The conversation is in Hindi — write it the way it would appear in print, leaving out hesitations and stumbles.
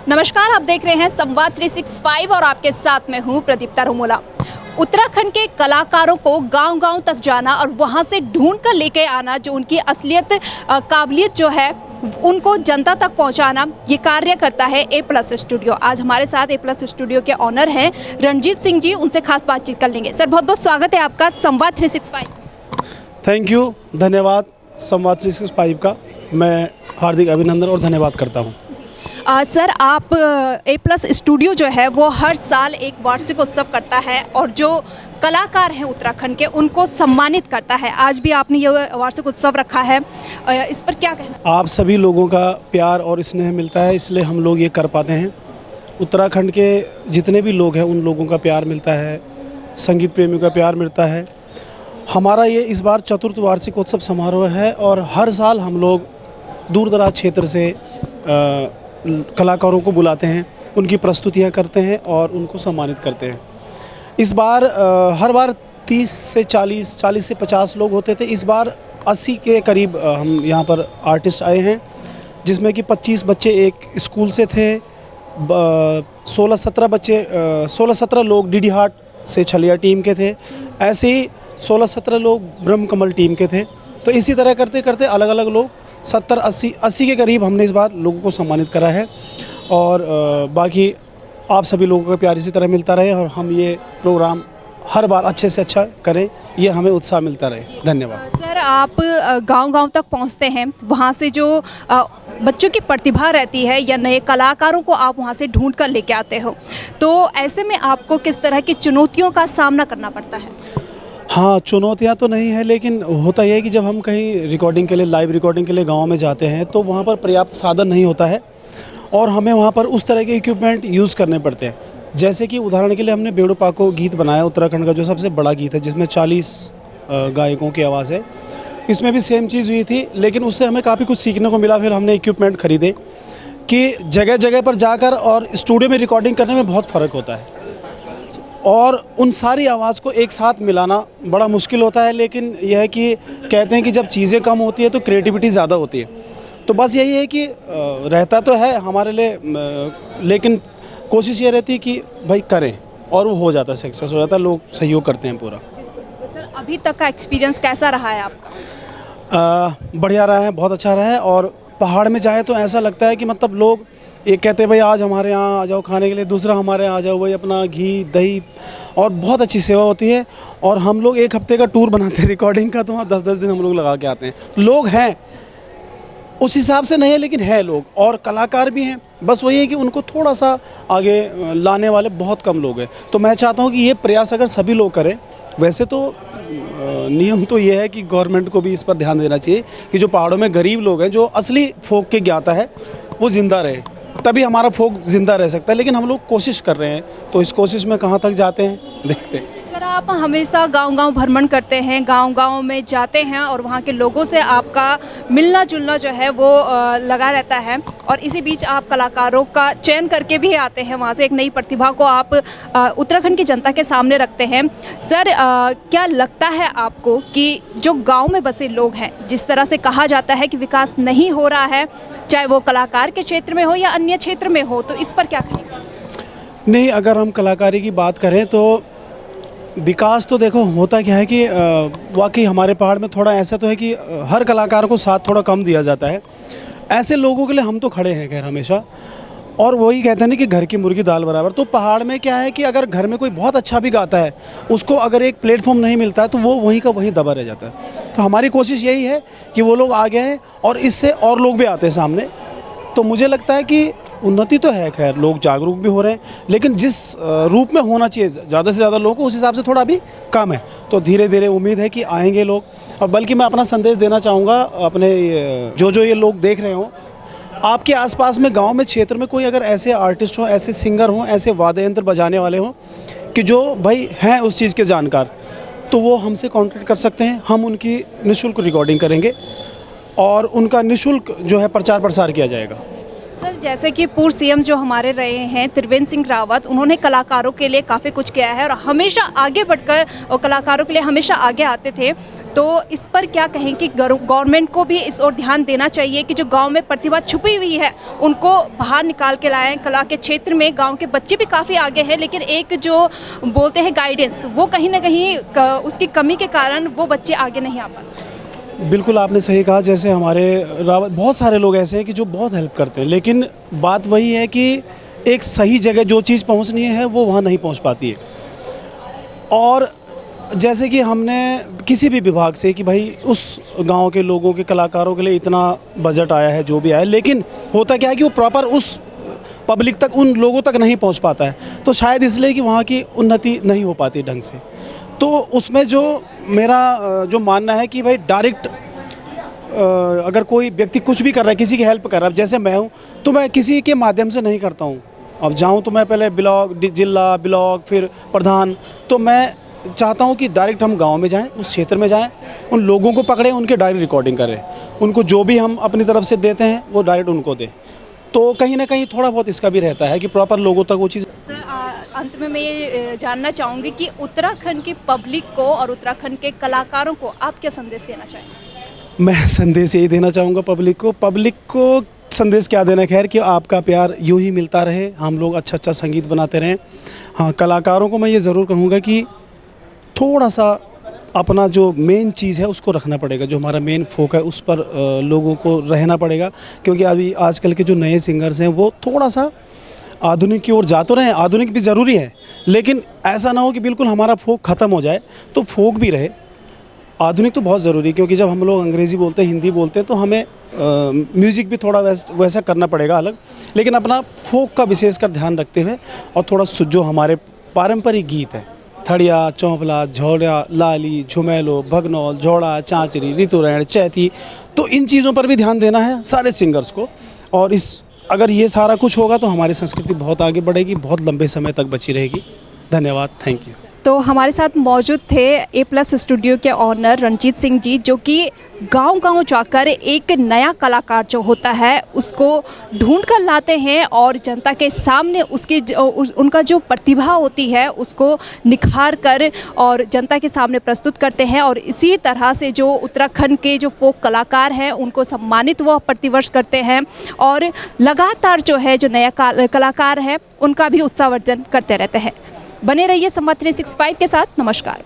नमस्कार, आप देख रहे हैं संवाद 365 और आपके साथ में हूँ प्रदीप्ता रोमोला। उत्तराखंड के कलाकारों को गांव-गांव तक जाना और वहां से ढूंढ कर लेके आना, जो उनकी असलियत काबिलियत जो है उनको जनता तक पहुंचाना, ये कार्य करता है A+ स्टूडियो। आज हमारे साथ A+ स्टूडियो के ऑनर हैं रणजीत सिंह जी, उनसे खास बातचीत कर लेंगे। सर, बहुत बहुत स्वागत है आपका संवाद 365। थैंक यू, धन्यवाद संवाद 365 का मैं हार्दिक अभिनंदन और धन्यवाद करता हूँ। सर, आप A+ स्टूडियो जो है वो हर साल एक वार्षिक उत्सव करता है और जो कलाकार हैं उत्तराखंड के उनको सम्मानित करता है। आज भी आपने ये वार्षिक उत्सव रखा है, इस पर क्या कहना? आप सभी लोगों का प्यार और स्नेह मिलता है, इसलिए हम लोग ये कर पाते हैं। उत्तराखंड के जितने भी लोग हैं उन लोगों का प्यार मिलता है, संगीत प्रेमियों का प्यार मिलता है। हमारा ये इस बार चतुर्थ वार्षिक उत्सव समारोह है और हर साल हम लोग दूर दराज क्षेत्र से कलाकारों को बुलाते हैं, उनकी प्रस्तुतियां करते हैं और उनको सम्मानित करते हैं। इस बार हर बार 30 से 40 से 50 लोग होते थे। इस बार 80 के करीब हम यहाँ पर आर्टिस्ट आए हैं, जिसमें कि 25 बच्चे एक स्कूल से थे, 16-17 लोग डीडी हाट से छलिया टीम के थे, ऐसे ही 16-17 लोग ब्रह्म कमल टीम के थे। तो इसी तरह करते करते अलग अलग लोग 70-80 के करीब हमने इस बार लोगों को सम्मानित करा है। और बाकी आप सभी लोगों का प्यार इसी तरह मिलता रहे और हम ये प्रोग्राम हर बार अच्छे से अच्छा करें, ये हमें उत्साह मिलता रहे। धन्यवाद। सर, आप गांव-गांव तक पहुंचते हैं, वहां से जो बच्चों की प्रतिभा रहती है या नए कलाकारों को आप वहां से ढूंढ कर लेके आते हो, तो ऐसे में आपको किस तरह की चुनौतियों का सामना करना पड़ता है? हाँ, चुनौतियाँ तो नहीं है, लेकिन होता यह है कि जब हम कहीं रिकॉर्डिंग के लिए, लाइव रिकॉर्डिंग के लिए गांव में जाते हैं तो वहाँ पर पर्याप्त साधन नहीं होता है और हमें वहाँ पर उस तरह के इक्विपमेंट यूज़ करने पड़ते हैं। जैसे कि उदाहरण के लिए हमने बेड़ो पाको गीत बनाया, उत्तराखंड का जो सबसे बड़ा गीत है, जिसमें 40 गायकों की आवाज़ है। इसमें भी सेम चीज़ हुई थी, लेकिन उससे हमें काफ़ी कुछ सीखने को मिला। फिर हमने इक्विपमेंट ख़रीदे कि जगह जगह पर जाकर और स्टूडियो में रिकॉर्डिंग करने में बहुत फ़र्क होता है और उन सारी आवाज़ को एक साथ मिलाना बड़ा मुश्किल होता है। लेकिन यह है कि कहते हैं कि जब चीज़ें कम होती है तो क्रिएटिविटी ज़्यादा होती है। तो बस यही है कि रहता तो है हमारे लिए, लेकिन कोशिश ये रहती है कि भाई करें और वो हो जाता है, सक्सेस हो जाता है, लोग सहयोग करते हैं पूरा। सर, अभी तक का एक्सपीरियंस कैसा रहा है आपका? बढ़िया रहा है, बहुत अच्छा रहा है। और पहाड़ में जाए तो ऐसा लगता है कि मतलब लोग एक कहते हैं भाई आज हमारे यहाँ आ जाओ खाने के लिए, दूसरा हमारे यहाँ आ जाओ, वही अपना घी दही, और बहुत अच्छी सेवा होती है। और हम लोग एक हफ्ते का टूर बनाते हैं रिकॉर्डिंग का, तो वहाँ 10-10 दिन हम लोग लगा के आते हैं। लोग हैं उस हिसाब से नहीं है, लेकिन है लोग और कलाकार भी हैं। बस वही है कि उनको थोड़ा सा आगे लाने वाले बहुत कम लोग हैं। तो मैं चाहता हूँ कि ये प्रयास अगर सभी लोग करें, वैसे तो नियम तो ये है कि गवर्नमेंट को भी इस पर ध्यान देना चाहिए कि जो पहाड़ों में गरीब लोग हैं, जो असली फोक के ज्ञाता है, वो ज़िंदा रहे, तभी हमारा फोक ज़िंदा रह सकता है। लेकिन हम लोग कोशिश कर रहे हैं, तो इस कोशिश में कहाँ तक जाते हैं देखते हैं। सर, आप हमेशा गांव-गांव भ्रमण करते हैं, गांव-गांव में जाते हैं और वहां के लोगों से आपका मिलना जुलना जो है वो लगा रहता है और इसी बीच आप कलाकारों का चयन करके भी आते हैं, वहां से एक नई प्रतिभा को आप उत्तराखंड की जनता के सामने रखते हैं। सर, क्या लगता है आपको कि जो गाँव में बसे लोग हैं, जिस तरह से कहा जाता है कि विकास नहीं हो रहा है, चाहे वो कलाकार के क्षेत्र में हो या अन्य क्षेत्र में हो, तो इस पर क्या कहेंगे? नहीं, अगर हम कलाकारी की बात करें तो विकास तो देखो होता क्या है कि वाकई हमारे पहाड़ में थोड़ा ऐसा तो है कि हर कलाकार को साथ थोड़ा कम दिया जाता है। ऐसे लोगों के लिए हम तो खड़े हैं खैर हमेशा, और वही कहते हैं ना कि घर की मुर्गी दाल बराबर। तो पहाड़ में क्या है कि अगर घर में कोई बहुत अच्छा भी गाता है, उसको अगर एक प्लेटफॉर्म नहीं मिलता है तो वो वहीं का वहीं दबा रह जाता है। तो हमारी कोशिश यही है कि वो लोग आगे हैं और इससे और लोग भी आते हैं सामने। तो मुझे लगता है कि उन्नति तो है, खैर लोग जागरूक भी हो रहे हैं, लेकिन जिस रूप में होना चाहिए ज़्यादा से ज़्यादा लोगों को, उस हिसाब से थोड़ा अभी कम है। तो धीरे धीरे उम्मीद है कि आएंगे लोग। और बल्कि मैं अपना संदेश देना चाहूँगा अपने जो ये लोग देख रहे हों, आपके आसपास में गांव में क्षेत्र में कोई अगर ऐसे आर्टिस्ट हों, ऐसे सिंगर हों, ऐसे वाद्य यंत्र बजाने वाले हों कि जो भाई हैं उस चीज़ के जानकार, तो वो हमसे कॉन्टैक्ट कर सकते हैं। हम उनकी निःशुल्क रिकॉर्डिंग करेंगे और उनका निःशुल्क जो है प्रचार प्रसार किया जाएगा। सर, जैसे कि पूर्व सीएम जो हमारे रहे हैं त्रिवेंद्र सिंह रावत, उन्होंने कलाकारों के लिए काफ़ी कुछ किया है और हमेशा आगे बढ़कर और कलाकारों के लिए हमेशा आगे आते थे। तो इस पर क्या कहें कि गवर्नमेंट को भी इस ओर ध्यान देना चाहिए कि जो गांव में प्रतिभा छुपी हुई है उनको बाहर निकाल के लाएं। कला के क्षेत्र में गांव के बच्चे भी काफ़ी आगे हैं, लेकिन एक जो बोलते हैं गाइडेंस, वो कहीं ना कहीं उसकी कमी के कारण वो बच्चे आगे नहीं आ पाते। बिल्कुल आपने सही कहा। जैसे हमारे बहुत सारे लोग ऐसे हैं कि जो बहुत हेल्प करते हैं, लेकिन बात वही है कि एक सही जगह जो चीज़ पहुंचनी है वो वहाँ नहीं पहुंच पाती है। और जैसे कि हमने किसी भी विभाग से कि भाई उस गांव के लोगों के कलाकारों के लिए इतना बजट आया है, जो भी आया है, लेकिन होता क्या है कि वो प्रॉपर उस पब्लिक तक, उन लोगों तक नहीं पहुंच पाता है। तो शायद इसलिए कि वहाँ की उन्नति नहीं हो पाती ढंग से। तो उसमें जो मेरा जो मानना है कि भाई डायरेक्ट अगर कोई व्यक्ति कुछ भी कर रहा है, किसी की हेल्प कर रहा है, जैसे मैं हूँ, तो मैं किसी के माध्यम से नहीं करता हूँ। अब जाऊँ तो मैं पहले ब्लॉक, जिला, ब्लॉक, फिर प्रधान। तो मैं चाहता हूँ कि डायरेक्ट हम गांव में जाएं, उस क्षेत्र में जाएं, उन लोगों को पकड़ें, उनके डायरेक्ट रिकॉर्डिंग करें, उनको जो भी हम अपनी तरफ से देते हैं वो डायरेक्ट उनको दें। तो कहीं ना कहीं थोड़ा बहुत इसका भी रहता है कि प्रॉपर लोगों तक वो चीज़। सर, अंत में मैं ये जानना चाहूँगी कि उत्तराखंड की पब्लिक को और उत्तराखंड के कलाकारों को आप क्या संदेश देना चाहेंगे? मैं संदेश यही देना चाहूँगा पब्लिक को संदेश क्या देना, खैर कि आपका प्यार यूँ ही मिलता रहे, हम लोग अच्छा अच्छा संगीत बनाते रहें। हाँ, कलाकारों को मैं ये ज़रूर कहूँगा कि थोड़ा सा अपना जो मेन चीज़ है उसको रखना पड़ेगा, जो हमारा मेन फोक है उस पर लोगों को रहना पड़ेगा। क्योंकि अभी आजकल के जो नए सिंगर्स हैं वो थोड़ा सा आधुनिक की ओर जा तो रहे हैं, आधुनिक भी ज़रूरी है, लेकिन ऐसा ना हो कि बिल्कुल हमारा फोक ख़त्म हो जाए। तो फोक भी रहे, आधुनिक तो बहुत ज़रूरी है। क्योंकि जब हम लोग अंग्रेज़ी बोलते हैं, हिंदी बोलते हैं, तो हमें म्यूज़िक भी थोड़ा वैसा करना पड़ेगा अलग, लेकिन अपना फोक का विशेषकर ध्यान रखते हुए, और थोड़ा जो हमारे पारंपरिक गीत है, थड़िया, चौंपला, झोड़ा, लाली, झुमेलो, भगनौल, झोड़ा, चांचरी, ऋतुरैण, चैती, तो इन चीज़ों पर भी ध्यान देना है सारे सिंगर्स को। और अगर ये सारा कुछ होगा तो हमारी संस्कृति बहुत आगे बढ़ेगी, बहुत लंबे समय तक बची रहेगी। धन्यवाद, थैंक यू। तो हमारे साथ मौजूद थे A+ स्टूडियो के ऑनर रणजीत सिंह जी, जो कि गांव-गांव जाकर एक नया कलाकार जो होता है उसको ढूंढ कर लाते हैं और जनता के सामने उनका जो प्रतिभा होती है उसको निखार कर और जनता के सामने प्रस्तुत करते हैं। और इसी तरह से जो उत्तराखंड के जो फोक कलाकार हैं उनको सम्मानित वो प्रतिवर्ष करते हैं, और लगातार जो है जो नया कलाकार है उनका भी उत्साहवर्धन करते रहते हैं। बने रहिए संवाद 365 के साथ। नमस्कार।